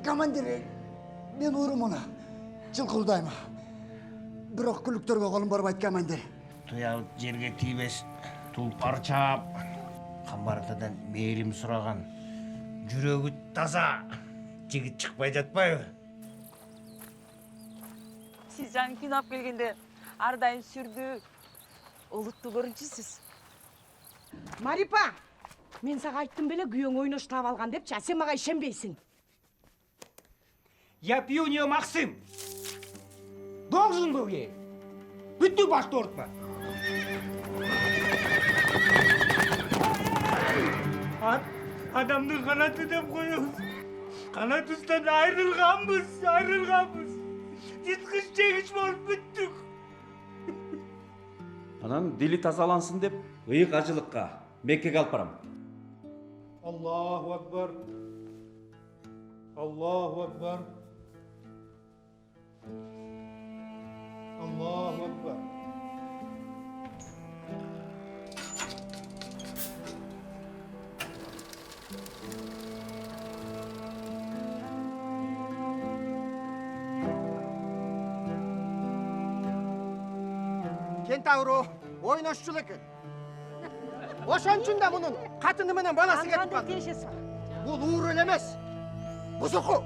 Командир, мен урумуна. Жылкылдайм. Бирок күлүктөргө колум барбайт, командир. Туял жерге тийбес, тулпар чаап, Камбартадан мээрим сураган. Жүрөгү таза. Жигит чыкпай жатпайбы? Сиз жаңы кино алып келгенде ар дайым сүрдүү, олуттуу көрүнчүсүз. Марипа, мен сага айттым беле күйөөң ойнош таап алган депчи, а сен мага ишенбейсиң. Я пью не Максим. Должен был ей. Бүттү башты ортма. Адамдын канаты деп коебуз. Канат устан айрылганбыз. Жыткыч жегич болуп бүттүк. Анан дили тазалансын деп ыйык ажылыкка Меккеге алып барам. Аллаху акбар. Аллаху акбар. Allahu Akbar. Кентавро ойношчул экен. Ошон үчүн да мунун катыны менен баласы кетип калды. Бул ууру эле эмес. Бузуку.